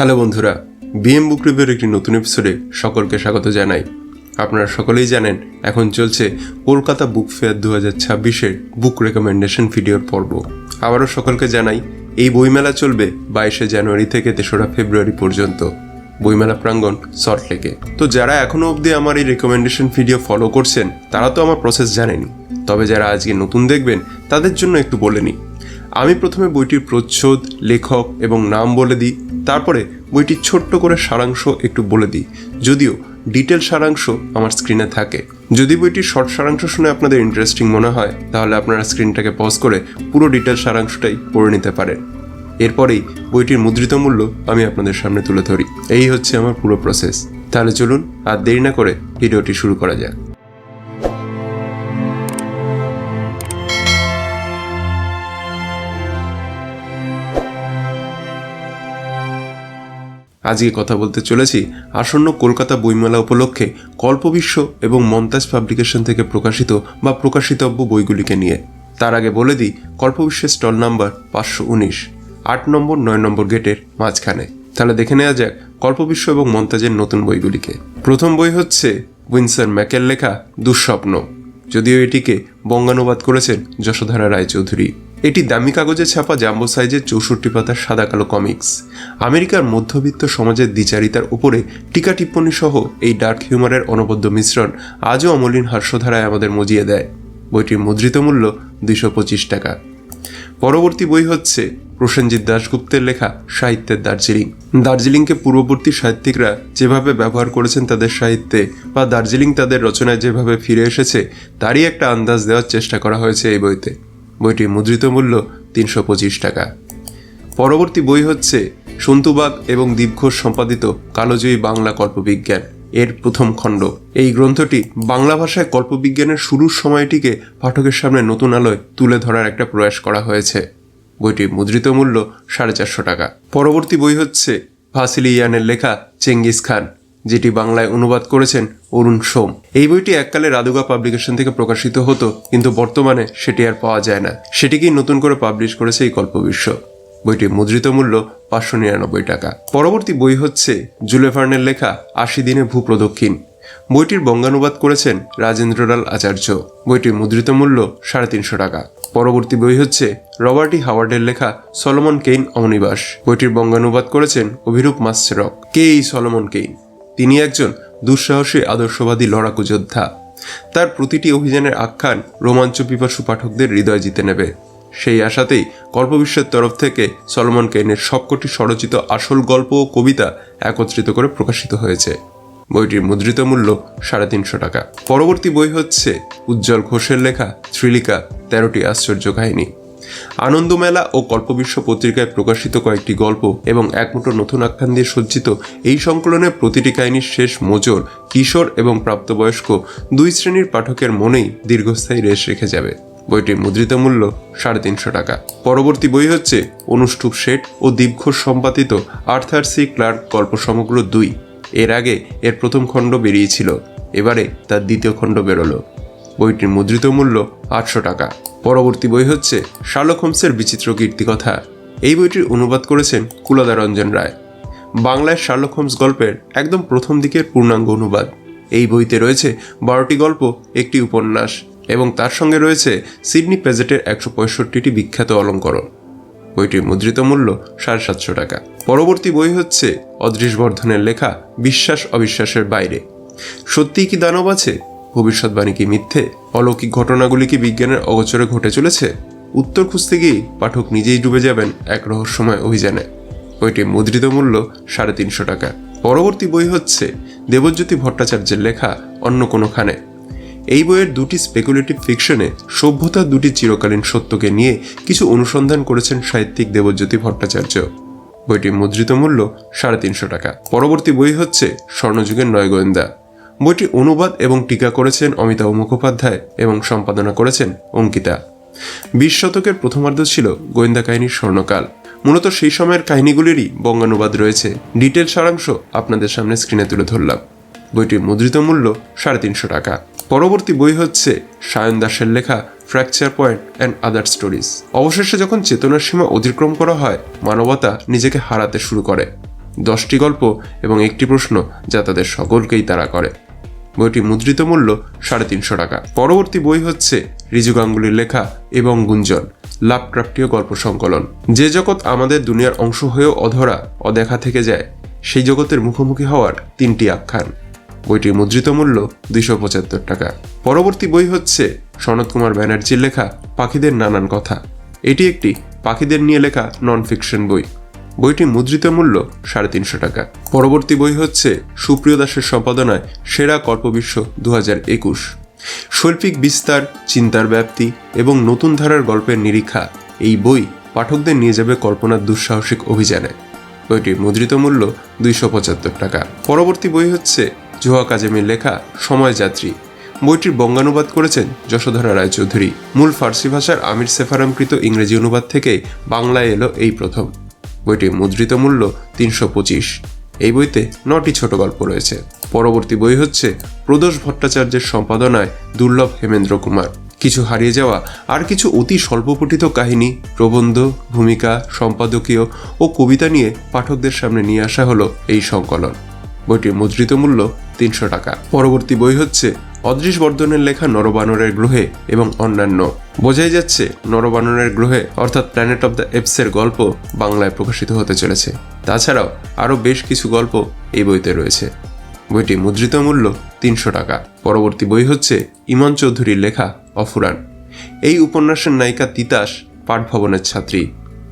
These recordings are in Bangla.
হ্যালো বন্ধুরা, বিএম বুক রিভিউর একটি নতুন এপিসোডে সকলকে স্বাগত জানাই। আপনারা সকলেই জানেন এখন চলছে কলকাতা বুক ফেয়ার 2026-এর বুক রেকমেন্ডেশন ভিডিওর পর্ব। আবারও সকলকে জানাই, এই বইমেলা চলবে 22শে জানুয়ারি থেকে 3রা ফেব্রুয়ারি পর্যন্ত বইমেলা প্রাঙ্গণ সল্টলেকে। তো যারা এখনও অবধি আমার এই রেকমেন্ডেশন ভিডিও ফলো করছেন তারা তো আমার প্রসেস জানেনি, তবে যারা আজকে নতুন দেখবেন তাদের জন্য একটু বলে নিই। আমি প্রথমে বইটির প্রচ্ছদ, লেখক এবং নাম বলে দিই, তারপরে বইটির ছোট্ট করে সারাংশ একটু বলে দিই, যদিও ডিটেল সারাংশ আমার স্ক্রিনে থাকে। যদি বইটির শর্ট সারাংশ শুনে আপনাদের ইন্টারেস্টিং মনে হয় তাহলে আপনারা স্ক্রিনটাকে পজ করে পুরো ডিটেল সারাংশটাই পড়ে নিতে পারেন। এরপরেই বইটির মুদ্রিত মূল্য আমি আপনাদের সামনে তুলে ধরি। এই হচ্ছে আমার পুরো প্রসেস। তাহলে চলুন আর দেরি না করে ভিডিওটি শুরু করা যাক। আজকে কথা বলতে চলেছি আসন্ন কলকাতা বইমেলা উপলক্ষে কল্পবিশ্ব এবং মন্তাজ পাবলিকেশন থেকে প্রকাশিত বা প্রকাশিতব্য বইগুলিকে নিয়ে। তার আগে বলে দিই, কল্পবিশ্বের স্টল নাম্বার 519, 8 নম্বর 9 নম্বর গেটের মাঝখানে। তাহলে দেখে নেওয়া যাক কল্পবিশ্ব এবং মন্তাজের নতুন বইগুলিকে। প্রথম বই হচ্ছে উইন্সার ম্যাকের লেখা দুঃস্বপ্ন, যদিও এটিকে বঙ্গানুবাদ করেছেন যশোধরা রায়চৌধুরী। এটি দামি কাগজে ছাপা জাম্বো সাইজের 64 পাতার সাদা কালো কমিক্স। আমেরিকার মধ্যবিত্ত সমাজের দ্বিচারিতার উপরে টিকা টিপ্পণী সহ এই ডার্ক হিউমারের অনবদ্য মিশ্রণ আজও অমলিন হাস্যধারায় আমাদের মজিয়ে দেয়। বইটির মুদ্রিত মূল্য 225 টাকা। পরবর্তী বই হচ্ছে প্রসেনজিৎ দাশগুপ্তের লেখা সাহিত্যের দার্জিলিং। দার্জিলিংকে পূর্ববর্তী সাহিত্যিকরা যেভাবে ব্যবহার করেছেন তাদের সাহিত্যে, বা দার্জিলিং তাদের রচনায় যেভাবে ফিরে এসেছে, তারই একটা আন্দাজ দেওয়ার চেষ্টা করা হয়েছে এই বইতে। বইটির মুদ্রিত মূল্য 325 টাকা। পরবর্তী বই হচ্ছে সন্তুবাগ এবং দীপঘোষ সম্পাদিত কালোজয়ী বাংলা কল্পবিজ্ঞান এর প্রথম খণ্ড। এই গ্রন্থটি বাংলা ভাষায় কল্পবিজ্ঞানের শুরুর সময়টিকে পাঠকের সামনে নতুন আলোয় তুলে ধরার একটা প্রয়াস করা হয়েছে। বইটির মুদ্রিত মূল্য 450 টাকা। পরবর্তী বই হচ্ছে ভাসিলি ইয়ানের লেখা চেঙ্গিস খান, যেটি বাংলায় অনুবাদ করেছেন অরুণ সোম। এই বইটি এককালে রাদুগা পাবলিকেশন থেকে প্রকাশিত হতো, কিন্তু বর্তমানে সেটি আর পাওয়া যায় না। সেটিকেই নতুন করে পাবলিশ করেছে এই কল্পবিশ্ব। বইটির মুদ্রিত মূল্য 599 টাকা। পরবর্তী বই হচ্ছে জুলে ভার্নের লেখা 80 দিনে ভূপ্রদক্ষিণ। বইটির বঙ্গানুবাদ করেছেন রাজেন্দ্রলাল আচার্য। বইটির মুদ্রিত মূল্য 350 টাকা। পরবর্তী বই হচ্ছে রবার্ট ই হাওয়ার্ডের লেখা সলোমন কেইন অমনিবাস। বইটির বঙ্গানুবাদ করেছেন অভিরূপ মাসচেরক। কে এই সলোমন কেইন? তিনি একজন দুঃসাহসী আদর্শবাদী লড়াকু যোদ্ধা। তার প্রতিটি অভিযানের আখ্যান রোমাঞ্চ পিপাসু পাঠকদের হৃদয় জিতে নেবে। সেই আশাতেই কল্পবিশ্বের তরফ থেকে সলোমন কেইনের সবকটি স্বরচিত আসল গল্প ও কবিতা একত্রিত করে প্রকাশিত হয়েছে। বইটির মুদ্রিত মূল্য 350 টাকা। পরবর্তী বই হচ্ছে উজ্জ্বল ঘোষের লেখা থ্রিলিকা 13টি আশ্চর্য কাহিনী। আনন্দমেলা ও কল্পবিশ্ব পত্রিকায় প্রকাশিত কয়েকটি গল্প এবং একমুঠো নতুন আখ্যান দিয়ে সজ্জিত এই সংকলনের প্রতিটি কাহিনীর শেষ মোচড় কিশোর এবং প্রাপ্তবয়স্ক দুই শ্রেণীর পাঠকের মনেই দীর্ঘস্থায়ী রেশ রেখে যাবে। বইটির মুদ্রিত মূল্য 350 টাকা। পরবর্তী বই হচ্ছে অনুষ্ঠুপ শেঠ ও দীপঘোষ সম্পাদিত আর্থার সি ক্লার্ক গল্প সমগ্র 2। এর আগে এর প্রথম খণ্ড বেরিয়েছিল, এবারে তার দ্বিতীয় খণ্ড বেরোলো। বইটির মুদ্রিত মূল্য 800 টাকা। পরবর্তী বই হচ্ছে শার্লক হোমসের বিচিত্র কীর্তিকথা। এই বইটির অনুবাদ করেছেন কুলদা রঞ্জন রায়। বাংলায় শার্লক হোমস গল্পের একদম প্রথম দিকের পূর্ণাঙ্গ অনুবাদ। এই বইতে রয়েছে 12টি গল্প, একটি উপন্যাস এবং তার সঙ্গে রয়েছে সিডনি পেজেটের 165টি বিখ্যাত অলঙ্করণ। বইটির মুদ্রিত মূল্য 750 টাকা। পরবর্তী বই হচ্ছে অদৃশ বর্ধনের লেখা বিশ্বাস অবিশ্বাসের বাইরে। সত্যিই কি দানব আছে? ভবিষ্যৎবাণী কি মিথ্যে? অলৌকিক ঘটনাগুলি কি বিজ্ঞানের অগোচরে ঘটে চলেছে? উত্তর খুঁজতে গিয়েই পাঠক নিজেই ডুবে যাবেন এক রহস্যময় অভিযানে। বইটির মুদ্রিত মূল্য 350 টাকা। পরবর্তী বই হচ্ছে দেবজ্যোতি ভট্টাচার্যের লেখা অন্য কোনোখানে। এই বইয়ের দুটি স্পেকুলেটিভ ফিকশনে সভ্যতার দুটি চিরকালীন সত্যকে নিয়ে কিছু অনুসন্ধান করেছেন সাহিত্যিক দেবজ্যোতি ভট্টাচার্য। বইটির মুদ্রিত মূল্য 350 টাকা। পরবর্তী বই হচ্ছে স্বর্ণযুগের নয় গোয়েন্দা। বইটি অনুবাদ এবং টিকা করেছেন অমিতাভ মুখোপাধ্যায় এবং সম্পাদনা করেছেন অঙ্কিতা। 20 শতকের প্রথমার্ধ ছিল গোয়েন্দা কাহিনীর স্বর্ণকাল। মূলত সেই সময়ের কাহিনীগুলিরই বঙ্গানুবাদ রয়েছে। ডিটেল সারাংশ আপনাদের সামনে স্ক্রিনে তুলে ধরলাম। বইটির মুদ্রিত মূল্য 350 টাকা। পরবর্তী বই হচ্ছে সায়ন দাসের লেখা fracture point and other stories. অবশেষে যখন চেতনার সীমা অতিক্রম করা হয়, মানবতা নিজেকে হারাতে শুরু করে। 10টি গল্প এবং একটি প্রশ্ন যা তাদের সকলকেই তাড়া করে। বইটি মুদ্রিত মূল্য 350 টাকা। পরবর্তী বই হচ্ছে রিজু গাঙ্গুলির লেখা এবং গুঞ্জন লাভক্রাফটীয় গল্প সংকলন। যে জগৎ আমাদের দুনিয়ার অংশ হয়েও অধরা অদেখা থেকে যায়, সেই জগতের মুখোমুখি হওয়ার 3টি আখ্যান। বইটির মুদ্রিত মূল্য 275 টাকা। পরবর্তী বই হচ্ছে সনৎ কুমার ব্যানার্জির লেখা পাখিদের নানান কথা। এটি একটি পাখিদের নিয়ে লেখা নন ফিকশন বই। বইটি মুদ্রিত মূল্য 350 টাকা। পরবর্তী বই হচ্ছে সুপ্রিয় দাসের সম্পাদনায় সেরা কল্পবিশ্ব 2021। শৈল্পিক বিস্তার, চিন্তার ব্যাপ্তি এবং নতুন ধারার গল্পের নিরীক্ষা, এই বই পাঠকদের নিয়ে যাবে কল্পনার দুঃসাহসিক অভিযানে। বইটির মুদ্রিত মূল্য 275 টাকা। পরবর্তী বই হচ্ছে জোহা কাজেমির লেখা সময়যাত্রী। বইটির বঙ্গানুবাদ করেছেন যশোধরা রায়চৌধুরী। মূল ফার্সি ভাষার আমির সেফারামকৃত ইংরেজি অনুবাদ থেকেই বাংলায় এলো এই প্রথম। বইটির মুদ্রিত মূল্য 325। এই বইতে 9টি ছোট গল্প রয়েছে। পরবর্তী বই হচ্ছে প্রদোষ ভট্টাচার্যের সম্পাদনায় দুর্লভ হেমেন্দ্র কুমার। কিছু হারিয়ে যাওয়া আর কিছু অতি স্বল্পপঠিত কাহিনী, প্রবন্ধ, ভূমিকা, সম্পাদকীয় ও কবিতা নিয়ে পাঠকদের সামনে নিয়ে আসা হলো এই সংকলন। বইটির মুদ্রিত মূল্য 300 টাকা। পরবর্তী বই হচ্ছে অদৃশ বর্ধনের লেখা নরবানরের গ্রহে এবং অন্যান্য। বোঝাই যাচ্ছে নরবানরের গ্রহে অর্থাৎ প্ল্যানেট অব দ্য এপসের গল্প বাংলায় প্রকাশিত হতে চলেছে। তাছাড়াও আরও বেশ কিছু গল্প এই বইতে রয়েছে। বইটি মুদ্রিত মূল্য 300 টাকা। পরবর্তী বই হচ্ছে ইমন চৌধুরীর লেখা অফুরান। এই উপন্যাসের নায়িকা তিতাস পাঠভবনের ছাত্রী।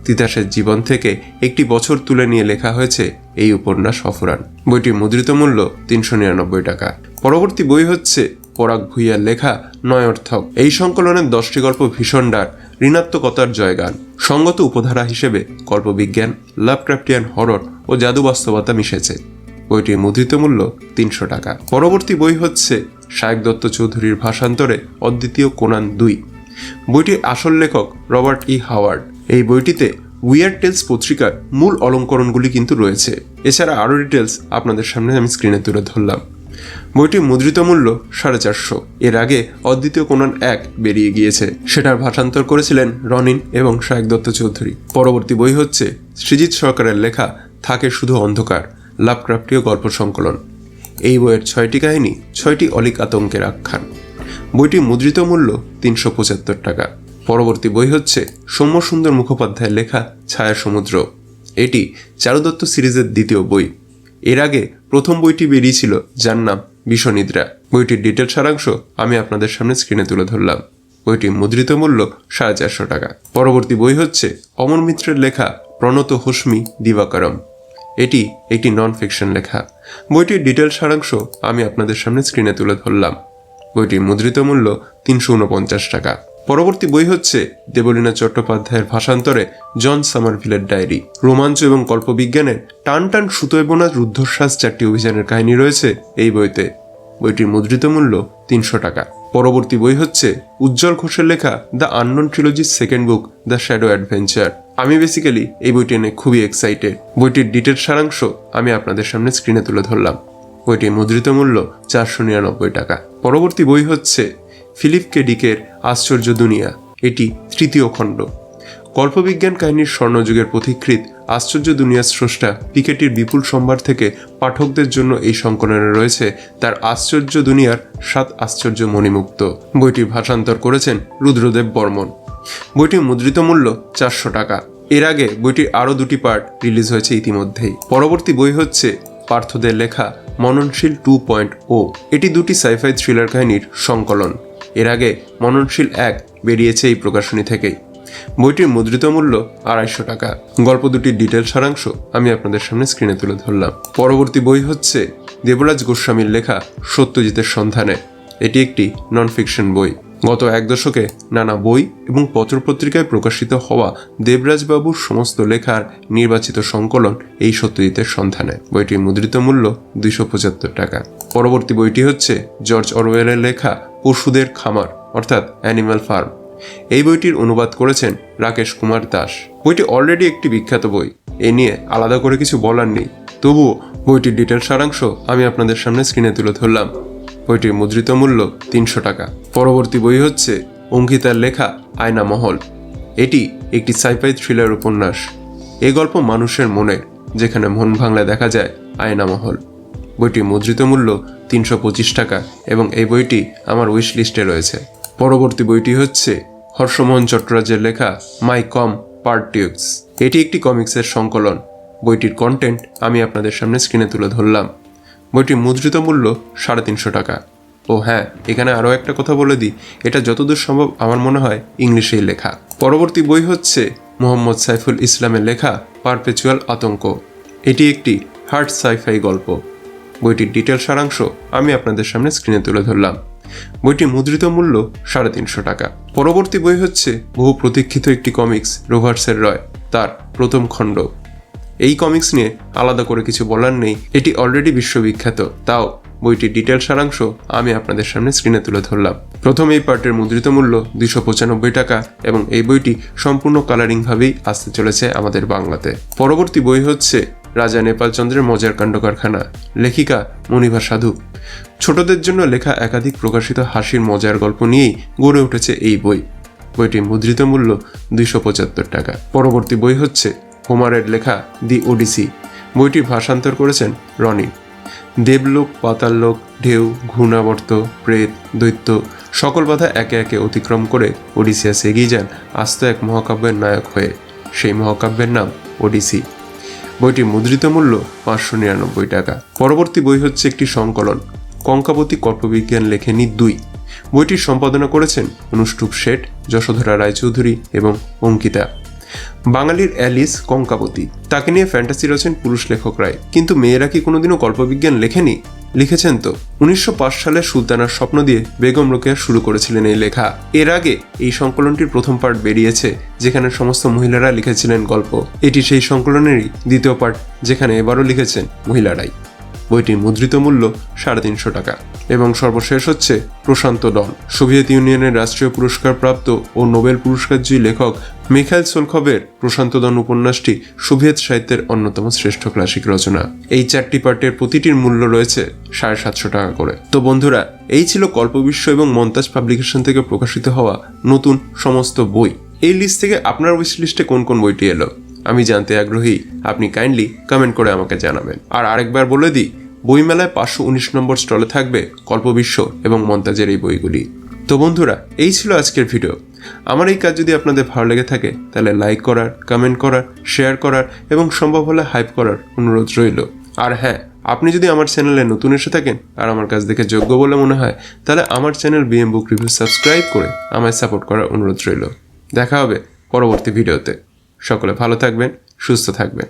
তিতাসের জীবন থেকে একটি বছর তুলে নিয়ে লেখা হয়েছে এই উপন্যাস অফুরান। বইটির মুদ্রিত মূল্য 399 টাকা। পরবর্তী বই হচ্ছে পরাগ ভূঁইয়ার লেখা নয়র্থক। এই সংকলনের 10টি গল্প ভীষণ ডার, ঋণাত্মকতার জয়গান। সঙ্গত উপধারা হিসেবে কল্পবিজ্ঞান, লাভক্রাফটিয়ান হরর ও জাদু বাস্তবতা মিশেছে। বইটির মুদ্রিত মূল্য 300 টাকা। পরবর্তী বই হচ্ছে শায়ক দত্ত চৌধুরীর ভাষান্তরে অদ্বিতীয় কোনান 2। বইটির আসল লেখক রবার্ট ই হাওয়ার্ড। এই বইটিতে উইয়ার্ড টেলস পত্রিকার মূল অলঙ্করণগুলি কিন্তু রয়েছে। এছাড়া আরও ডিটেলস আপনাদের সামনে আমি স্ক্রিনে তুলে ধরলাম। বইটির মুদ্রিত মূল্য 450। এর আগে অদ্বিতীয় কোনান 1 বেরিয়ে গিয়েছে, সেটার ভাষান্তর করেছিলেন রনিন এবং শায়ক দত্ত চৌধুরী। পরবর্তী বই হচ্ছে সৃজিত সরকারের লেখা থাকে শুধু অন্ধকার লাভক্রাফটীয় গল্প সংকলন। এই বইয়ের 6টি কাহিনী, 6টি অলিক আতঙ্কের আখ্যান। বইটির মুদ্রিত মূল্য 375 টাকা। পরবর্তী বই হচ্ছে সৌম্য সুন্দর মুখোপাধ্যায়ের লেখা ছায়া সমুদ্র। এটি চারুদত্ত সিরিজের দ্বিতীয় বই। এর আগে প্রথম বইটি বেরিয়েছিল যার নাম বিষনিদ্রা। বইটির ডিটেল সারাংশ আমি আপনাদের সামনে স্ক্রিনে তুলে ধরলাম। বইটির মুদ্রিত মূল্য 450 টাকা। পরবর্তী বই হচ্ছে অমর মিত্রের লেখা প্রণত হস্মি দিবাকরম। এটি একটি নন ফিকশন লেখা। বইটির ডিটেল সারাংশ আমি আপনাদের সামনে স্ক্রিনে তুলে ধরলাম। বইটির মুদ্রিত মূল্য 349 টাকা। পরবর্তী বই হচ্ছে দেবলীনা চট্টোপাধ্যায়ের ভাষান্তরে জন সামারভিলের ডায়েরি। রোমাঞ্চ এবং কল্পবিজ্ঞানের টান টান সুতোয় বোনা রুদ্ধশ্বাস 4টি অভিযানের কাহিনী রয়েছে এই বইতে। বইটির মুদ্রিত মূল্য 300 টাকা। পরবর্তী বই হচ্ছে উজ্জ্বল ঘোষের লেখা দ্য আননোন ট্রিলজির second book the shadow adventure. আমি বেসিক্যালি এই বইটি নিয়ে খুবই এক্সাইটেড। বইটির ডিটেল সারাংশ আমি আপনাদের সামনে স্ক্রিনে তুলে ধরলাম। বইটির মুদ্রিত মূল্য 499 টাকা। পরবর্তী বই হচ্ছে ফিলিপ কে ডিকের আশ্চর্য দুনিয়া। এটি 3য় খণ্ড। কল্পবিজ্ঞান কাহিনীর স্বর্ণযুগের পথিকৃৎ আশ্চর্য দুনিয়ার স্রষ্টা পিকেটির বিপুল সম্ভার থেকে পাঠকদের জন্য এই সংকলনে রয়েছে তার আশ্চর্য দুনিয়ার 7 আশ্চর্য মণিমুক্ত। বইটির ভাষান্তর করেছেন রুদ্রদেব বর্মন। বইটির মুদ্রিত মূল্য 400 টাকা। এর আগে বইটির আরও 2টি পার্ট রিলিজ হয়েছে ইতিমধ্যেই। পরবর্তী বই হচ্ছে পার্থদের লেখা মননশীল 2.0। এটি 2টি সাইফাই থ্রিলার কাহিনীর সংকলন। এর আগে মননশীল 1 বেরিয়েছে এই প্রকাশনী থেকেই। বইটির মুদ্রিত মূল্য 250 টাকা। গল্প দুটির ডিটেল সারাংশ আমি আপনাদের সামনে স্ক্রিনে তুলে ধরলাম। পরবর্তী বই হচ্ছে দেবরাজ গোস্বামীর লেখা সত্যজিতের সন্ধানে। এটি একটি নন ফিকশন বই। গত 1 দশকে নানা বই এবং পত্রপত্রিকায় প্রকাশিত হওয়া দেবরাজবাবুর সমস্ত লেখার নির্বাচিত সংকলন এই সত্যজিতের সন্ধানে। বইটির মুদ্রিত মূল্য 275 টাকা। পরবর্তী বইটি হচ্ছে জর্জ অরওয়েলের লেখা পশুদের খামার অর্থাৎ অ্যানিম্যাল ফার্ম। এই বইটির অনুবাদ করেছেন রাকেশ কুমার দাস। বইটি অলরেডি একটি বিখ্যাত বই, এ নিয়ে আলাদা করে কিছু বলার নেই। তবুও বইটির ডিটেল সারাংশ আমি আপনাদের সামনে স্ক্রিনে তুলে ধরলাম। বইটির মুদ্রিত মূল্য 300 টাকা। পরবর্তী বই হচ্ছে অঙ্কিতার লেখা আয়না মহল। এটি একটি সাইফাই থ্রিলার উপন্যাস। এই গল্প মানুষের মনের যেখানে মন ভাঙলে দেখা যায় আয়নামহল। বইটির মুদ্রিত মূল্য 325 টাকা এবং এই বইটি আমার উইশ লিস্টে রয়েছে। পরবর্তী বইটি হচ্ছে হর্ষমোহন চট্টোপাধ্যায়ের লেখা মাই কম পার্টিউস। এটি একটি কমিক্সের সংকলন। বইটির কন্টেন্ট আমি আপনাদের সামনে স্ক্রিনে তুলে ধরলাম। বইটির মুদ্রিত মূল্য 350 টাকা। ও হ্যাঁ, এখানে আরও একটা কথা বলে দিই, এটা যতদূর সম্ভব আমার মনে হয় ইংলিশেই লেখা। পরবর্তী বই হচ্ছে মোহাম্মদ সাইফুল ইসলামের লেখা পারপেচুয়াল আতঙ্ক। এটি একটি হার্ড সাইফাই গল্প। বইটির ডিটেল সারাংশ আমি আপনাদের সামনে স্ক্রিনে তুলে ধরলাম। বইটির মুদ্রিত মূল্য 350 টাকা। পরবর্তী বই হচ্ছে বহু প্রতীক্ষিত একটি কমিক্স রোভার্সের রয়, তার প্রথম খণ্ড। এই কমিক্স নিয়ে আলাদা করে কিছু বলার নেই, এটি অলরেডি বিশ্ববিখ্যাত। তাও বইটির ডিটেল সারাংশ আমি আপনাদের সামনে স্ক্রিনে তুলে ধরলাম। প্রথম এই পার্টের মুদ্রিত মূল্য 295 টাকা এবং এই বইটি সম্পূর্ণ কালারিংভাবেই আসতে চলেছে আমাদের বাংলাতে। পরবর্তী বই হচ্ছে রাজা নেপালচন্দ্রের মজার কাণ্ড কারখানা, লেখিকা মনিভা সাধু। ছোটদের জন্য লেখা একাধিক প্রকাশিত হাসির মজার গল্প নিয়েই গড়ে উঠেছে এই বই। বইটির মুদ্রিত মূল্য 275 টাকা। পরবর্তী বই হচ্ছে হোমারের লেখা দি ওডিসি। বইটির ভাষান্তর করেছেন রনি। দেবলোক, পাতাললোক, ঢেউ, ঘূর্ণাবর্ত, প্রেত, দৈত্য সকল বাধা একে একে অতিক্রম করে ওডিসিয়াস এগিয়ে যান আস্ত এক মহাকাব্যের নায়ক হয়ে। সেই মহাকাব্যের নাম ওডিসি। বইটির মুদ্রিত মূল্য 599 টাকা। পরবর্তী বই হচ্ছে একটি সংকলন, কঙ্কাবতী কল্পবিজ্ঞান লেখেনি 2। বইটির সম্পাদনা করেছেন অনুষ্ঠুপ শেঠ, যশোধরা রায়চৌধুরী এবং অঙ্কিতা। বাঙালির অ্যালিস কঙ্কাবতী, তাকে নিয়ে ফ্যান্টাসি রচেন পুরুষ লেখকরাই, কিন্তু মেয়েরা কি কোনোদিনও কল্পবিজ্ঞান লেখেনি? লিখেছেন তো। 1905 সালে সুলতানার স্বপ্ন দিয়ে বেগম রোকেয়া শুরু করেছিলেন এই লেখা। এর আগে এই সংকলনটির প্রথম পার্ট বেরিয়েছে, যেখানে সমস্ত মহিলারা লিখেছিলেন গল্প। এটি সেই সংকলনেরই দ্বিতীয় পার্ট, যেখানে এবারও লিখেছেন মহিলারাই। বইটির মুদ্রিত মূল্য 350 টাকা। এবং সর্বশেষ হচ্ছে প্রশান্ত ডন, সোভিয়েত ইউনিয়নের রাষ্ট্রীয় পুরস্কার প্রাপ্ত ও নোবেল পুরস্কারজয়ী লেখক মিখাইল সোলখভের প্রশান্ত ডন উপন্যাসটি সোভিয়েত সাহিত্যের অন্যতম শ্রেষ্ঠ ক্লাসিক রচনা। এই 4টি পার্টের প্রতিটির মূল্য রয়েছে 750 টাকা করে। তো বন্ধুরা, এই ছিল কল্পবিশ্ব এবং মন্তাজ পাবলিকেশন থেকে প্রকাশিত হওয়া নতুন সমস্ত বই। এই লিস্ট থেকে আপনার উইশ লিস্টে কোন কোন বইটি এলো আমি জানতে আগ্রহী। আপনি কাইন্ডলি কমেন্ট করে আমাকে জানাবেন। আর আরেকবার বলে দিই, বইমেলায় 519 নম্বর স্টলে থাকবে কল্পবিশ্ব এবং মন্তাজের এই বইগুলি। তো বন্ধুরা, এই ছিল আজকের ভিডিও। আমার এই কাজ যদি আপনাদের ভালো লেগে থাকে তাহলে লাইক করার, কমেন্ট করার, শেয়ার করার এবং সম্ভব হলে হাইপ করার অনুরোধ রইল। আর হ্যাঁ, আপনি যদি আমার চ্যানেলে নতুন এসে থাকেন আর আমার কাছ দেখে যোগ্য বলে মনে হয়, তাহলে আমার চ্যানেল বিএম বুক রিভিউ সাবস্ক্রাইব করে আমায় সাপোর্ট করার অনুরোধ রইল। দেখা হবে পরবর্তী ভিডিওতে। সকলে ভালো থাকবেন, সুস্থ থাকবেন।